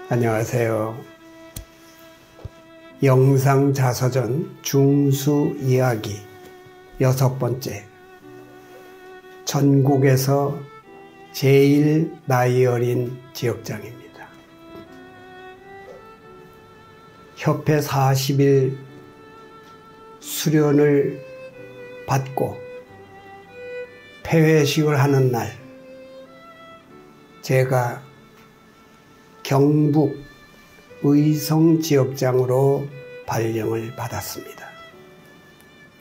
안녕하세요. 영상자서전 중수 이야기 6번째. 전국에서 제일 나이 어린 지역장입니다. 협회 40일 수련을 받고 폐회식을 하는 날, 제가 경북 의성 지역장으로 발령을 받았습니다.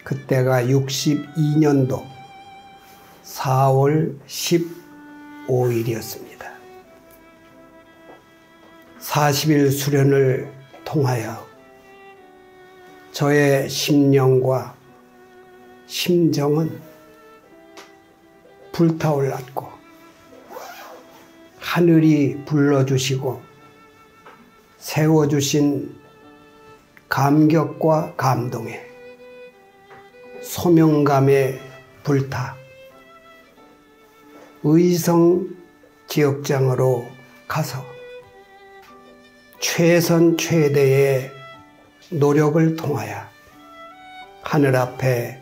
그때가 62년도 4월 15일이었습니다. 40일 수련을 통하여 저의 심령과 심정은 불타올랐고, 하늘이 불러주시고 세워주신 감격과 감동에 소명감에 불타 의성 지역장으로 가서 최선 최대의 노력을 통하여 하늘 앞에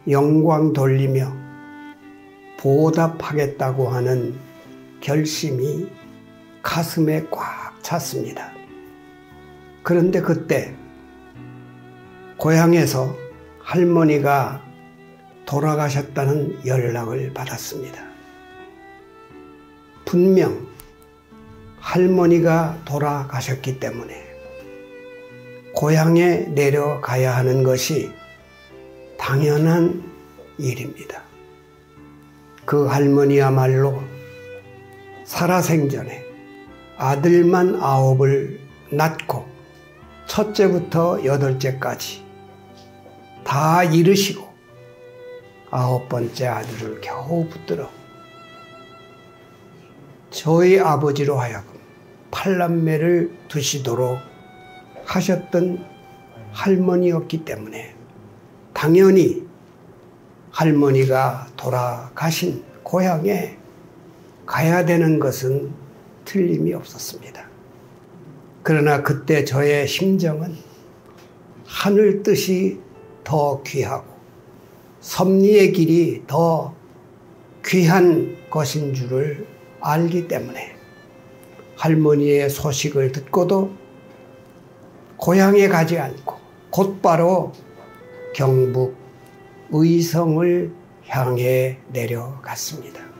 영광 돌리며 보답하겠다고 하는 결심이 가슴에 꽉 찼습니다. 그런데 그때 고향에서 할머니가 돌아가셨다는 연락을 받았습니다. 분명 할머니가 돌아가셨기 때문에 고향에 내려가야 하는 것이 당연한 일입니다. 그 할머니야말로 살아생전에 아들만 9을 낳고 첫째부터 8째까지 다 이르시고 9번째 아들을 겨우 붙들어 저희 아버지로 하여금 8남매를 두시도록 하셨던 할머니였기 때문에 당연히 할머니가 돌아가신 고향에 가야 되는 것은 틀림이 없었습니다. 그러나 그때 저의 심정은 하늘 뜻이 더 귀하고 섭리의 길이 더 귀한 것인 줄을 알기 때문에 할머니의 소식을 듣고도 고향에 가지 않고 곧바로 경북 의성을 향해 내려갔습니다.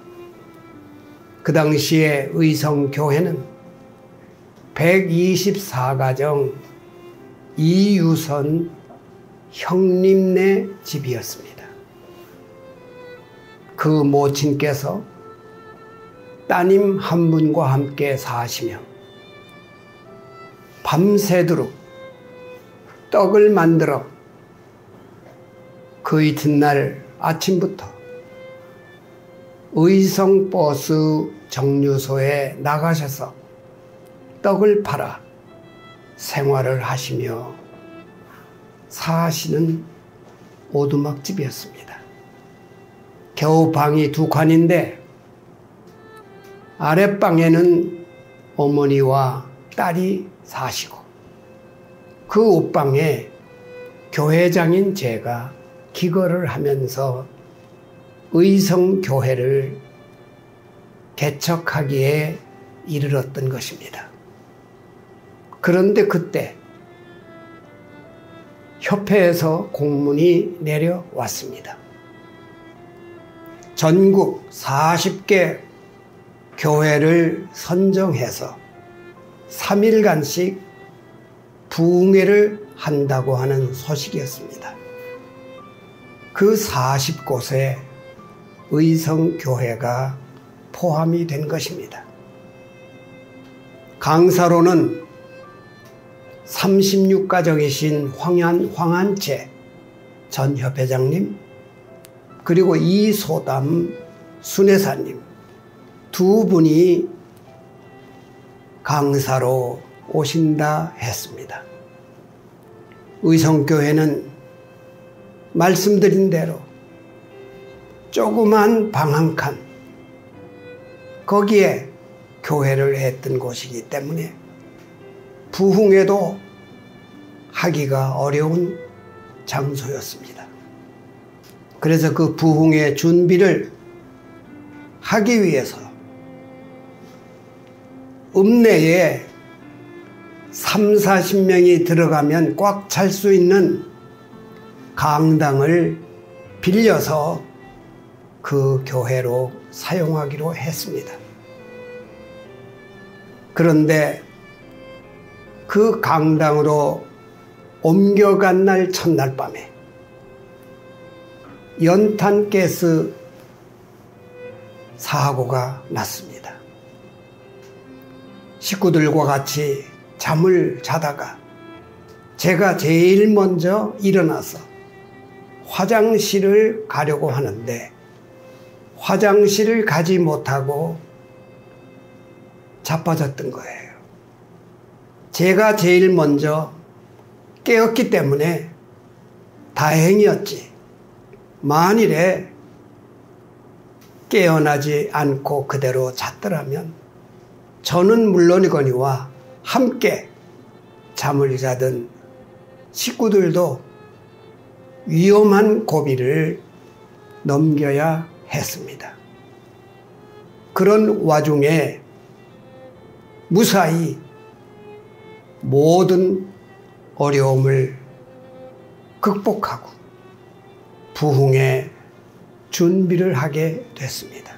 그 당시에 의성교회는 124가정 이유선 형님네 집이었습니다. 그 모친께서 따님 한 분과 함께 사시며 밤새도록 떡을 만들어 그 이튿날 아침부터 의성버스 정류소에 나가셔서 떡을 팔아 생활을 하시며 사시는 오두막집이었습니다. 겨우 방이 2칸인데 아랫방에는 어머니와 딸이 사시고 그 옷방에 교회장인 제가 기거를 하면서 의성교회를 개척하기에 이르렀던 것입니다. 그런데 그때 협회에서 공문이 내려왔습니다. 전국 40개 교회를 선정해서 3일간씩 부흥회를 한다고 하는 소식이었습니다. 그 40곳에 의성교회가 포함이 된 것입니다. 강사로는 36가정이신 황한채 전 협회장님, 그리고 이소담 순회사님 2분이 강사로 오신다 했습니다. 의성교회는 말씀드린 대로 조그만 방 한 칸, 거기에 교회를 했던 곳이기 때문에 부흥회도 하기가 어려운 장소였습니다. 그래서 그 부흥회 준비를 하기 위해서 읍내에 30-40명이 들어가면 꽉 찰 수 있는 강당을 빌려서 그 교회로 사용하기로 했습니다. 그런데 그 강당으로 옮겨간 날 첫날 밤에 연탄가스 사고가 났습니다. 식구들과 같이 잠을 자다가 제가 제일 먼저 일어나서 화장실을 가려고 하는데 화장실을 가지 못하고 자빠졌던 거예요. 제가 제일 먼저 깨었기 때문에 다행이었지. 만일에 깨어나지 않고 그대로 잤더라면 저는 물론이거니와 함께 잠을 자던 식구들도 위험한 고비를 넘겨야 했습니다. 그런 와중에 무사히 모든 어려움을 극복하고 부흥의 준비를 하게 됐습니다.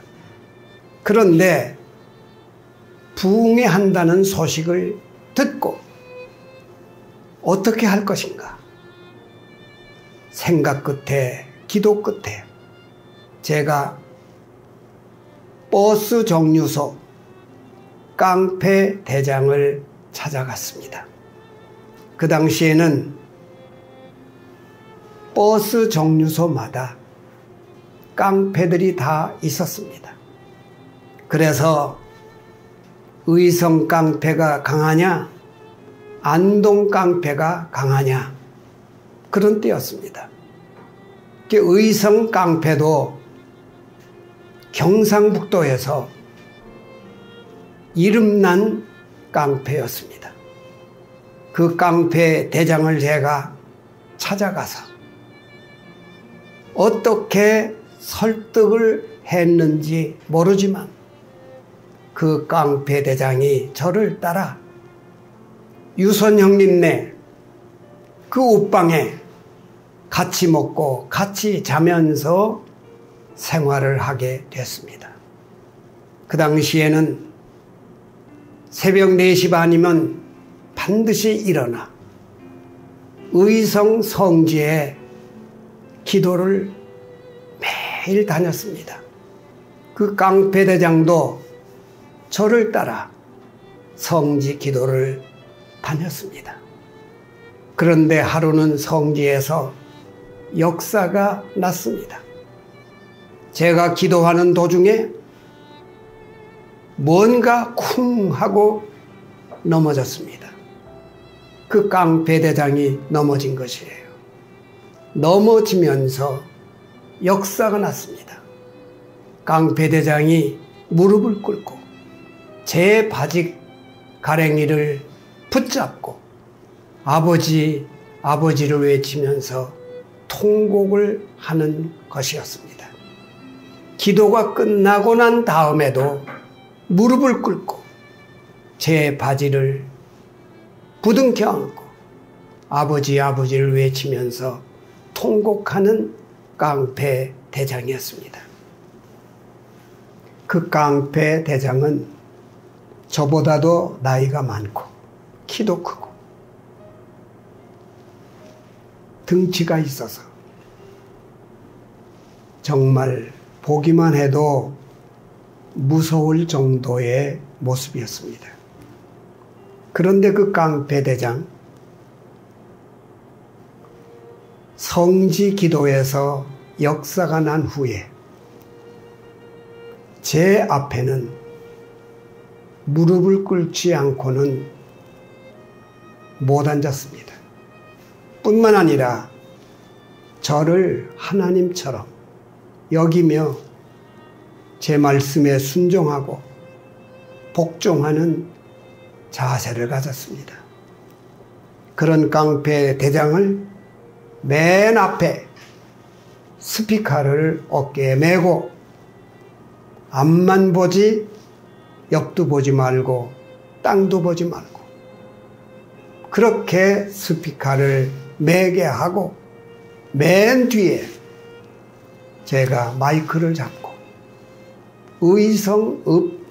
그런데 부흥회 한다는 소식을 듣고 어떻게 할 것인가? 생각 끝에, 기도 끝에 제가 버스 정류소 깡패 대장을 찾아갔습니다. 그 당시에는 버스 정류소마다 깡패들이 다 있었습니다. 그래서 의성 깡패가 강하냐, 안동 깡패가 강하냐, 그런 때였습니다. 의성 깡패도 경상북도에서 이름난 깡패였습니다. 그 깡패 대장을 제가 찾아가서 어떻게 설득을 했는지 모르지만 그 깡패 대장이 저를 따라 유선 형님네 그 옷방에 같이 먹고 같이 자면서 생활을 하게 됐습니다. 그 당시에는 새벽 4시 반이면 반드시 일어나 의성 성지에 기도를 매일 다녔습니다. 그 깡패 대장도 저를 따라 성지 기도를 다녔습니다. 그런데 하루는 성지에서 역사가 났습니다. 제가 기도하는 도중에 뭔가 쿵 하고 넘어졌습니다. 그 깡패 대장이 넘어진 것이에요. 넘어지면서 역사가 났습니다. 깡패 대장이 무릎을 꿇고 제 바지 가랭이를 붙잡고 아버지, 아버지를 외치면서 통곡을 하는 것이었습니다. 기도가 끝나고 난 다음에도 무릎을 꿇고 제 바지를 부둥켜 안고 아버지, 아버지를 외치면서 통곡하는 깡패 대장이었습니다. 그 깡패 대장은 저보다도 나이가 많고 키도 크고 등치가 있어서 정말 보기만 해도 무서울 정도의 모습이었습니다. 그런데 그 깡패 대장 성지 기도에서 역사가 난 후에 제 앞에는 무릎을 꿇지 않고는 못 앉았습니다. 뿐만 아니라 저를 하나님처럼 여기며 제 말씀에 순종하고 복종하는 자세를 가졌습니다. 그런 깡패 대장을 맨 앞에 스피커를 어깨에 메고 앞만 보지 옆도 보지 말고 땅도 보지 말고 그렇게 스피커를 매게 하고 맨 뒤에 제가 마이크를 잡고 의성읍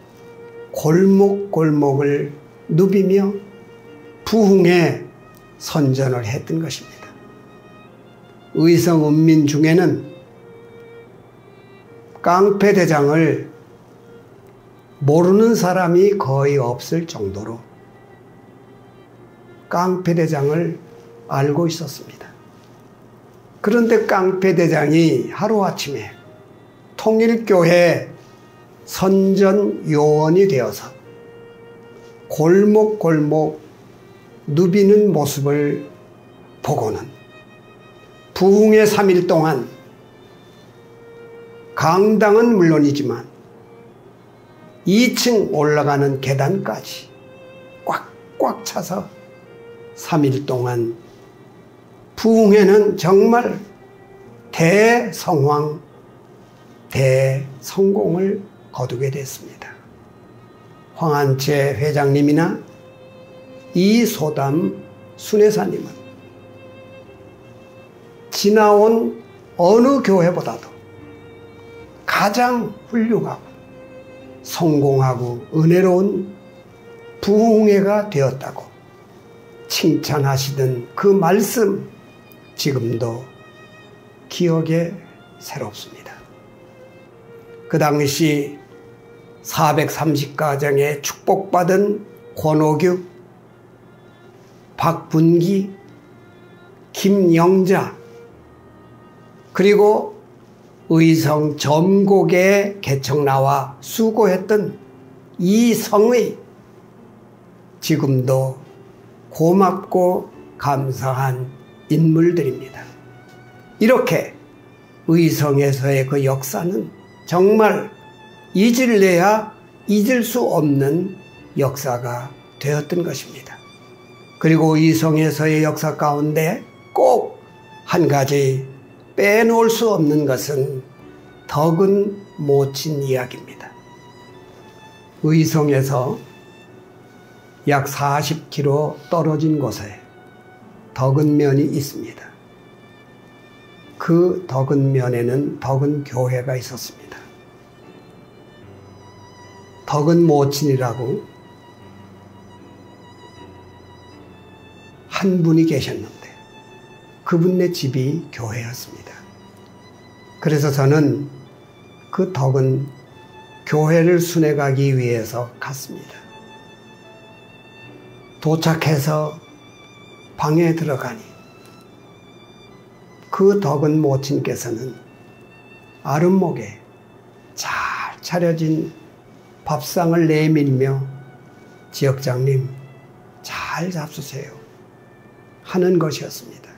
골목골목을 누비며 부흥의 선전을 했던 것입니다. 의성읍민 중에는 깡패대장을 모르는 사람이 거의 없을 정도로 깡패대장을 알고 있었습니다. 그런데 깡패대장이 하루아침에 통일교회 선전 요원이 되어서 골목골목 누비는 모습을 보고는 부흥의 3일 동안 강당은 물론이지만 2층 올라가는 계단까지 꽉꽉 차서 3일 동안 부흥회는 정말 대성황, 대성공을 거두게 됐습니다. 황한채 회장님이나 이소담 순회사님은 지나온 어느 교회보다도 가장 훌륭하고 성공하고 은혜로운 부흥회가 되었다고 칭찬하시던 그 말씀 지금도 기억에 새롭습니다. 그 당시 430가정에 축복받은 권오규, 박분기, 김영자 그리고 의성 점곡에 개척 나와 수고했던 이성의 지금도 고맙고 감사한 인물들입니다. 이렇게 의성에서의 그 역사는 정말 잊을래야 잊을 수 없는 역사가 되었던 것입니다. 그리고 의성에서의 역사 가운데 꼭 한 가지 빼놓을 수 없는 것은 덕은 모친 이야기입니다. 의성에서 약 40km 떨어진 곳에 덕은면이 있습니다. 그 덕은면에는 덕은교회가 있었습니다. 덕은모친이라고 한 분이 계셨는데 그분의 집이 교회였습니다. 그래서 저는 그 덕은 교회를 순회 가기 위해서 갔습니다. 도착해서 방에 들어가니 그 덕은 모친께서는 아랫목에 잘 차려진 밥상을 내밀며 지역장님 잘 잡수세요 하는 것이었습니다.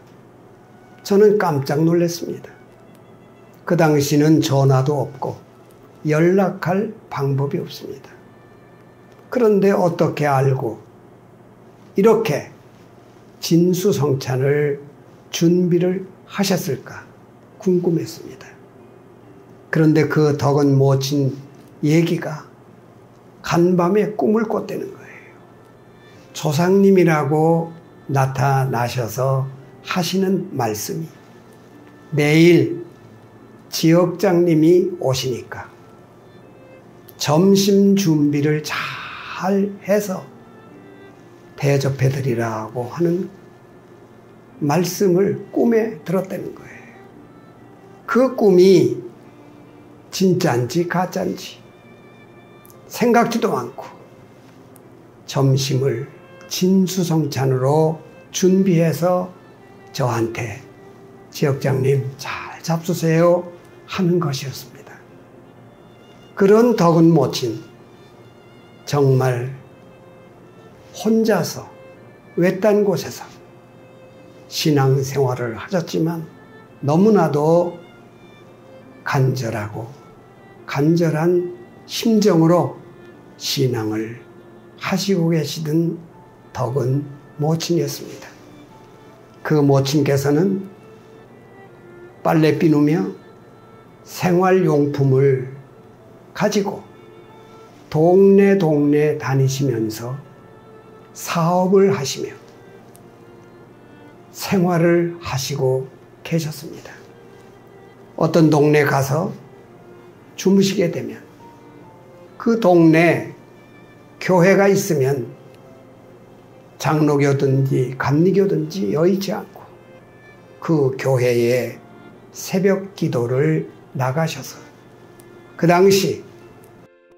저는 깜짝 놀랐습니다. 그 당시는 전화도 없고 연락할 방법이 없습니다. 그런데 어떻게 알고 이렇게 진수성찬을 준비를 하셨을까 궁금했습니다. 그런데 그 덕은 모친 얘기가 간밤에 꿈을 꿨다는 거예요. 조상님이라고 나타나셔서 하시는 말씀이 내일 지역장님이 오시니까 점심 준비를 잘 해서 대접해 드리라고 하는 말씀을 꿈에 들었다는 거예요. 그 꿈이 진짜인지 가짜인지 생각지도 않고 점심을 진수성찬으로 준비해서 저한테 지역장님 잘 잡수세요 하는 것이었습니다. 그런 덕은 모친 정말 혼자서 외딴 곳에서 신앙생활을 하셨지만 너무나도 간절하고 간절한 심정으로 신앙을 하시고 계시던 덕은 모친이었습니다. 그 모친께서는 빨래 비누며 생활용품을 가지고 동네 다니시면서 사업을 하시며 생활을 하시고 계셨습니다. 어떤 동네 가서 주무시게 되면 그 동네 교회가 있으면 장로교든지 감리교든지 여의치 않고 그 교회에 새벽 기도를 나가셔서 그 당시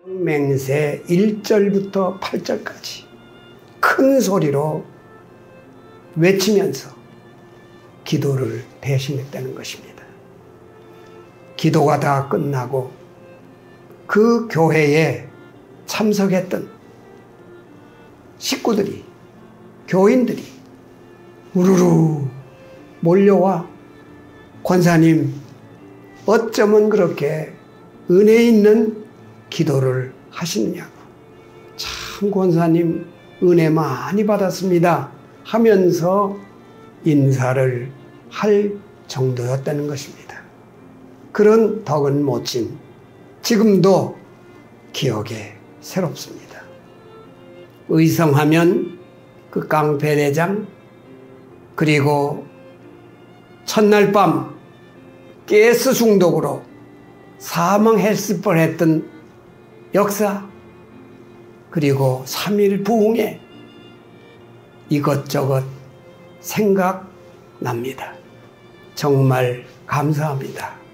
맹세 1절부터 8절까지 큰 소리로 외치면서 기도를 대신했다는 것입니다. 기도가 다 끝나고 그 교회에 참석했던 식구들이, 교인들이 우르르 몰려와 권사님, 어쩌면 그렇게 은혜 있는 기도를 하시느냐고. 참 권사님 은혜 많이 받았습니다 하면서 인사를 할 정도였다는 것입니다. 그런 덕은 모친 지금도 기억에 새롭습니다. 의성하면 그 깡패대장, 그리고 첫날 밤 가스 중독으로 사망했을 뻔했던 역사, 그리고 3.1 부흥회, 이것저것 생각납니다. 정말 감사합니다.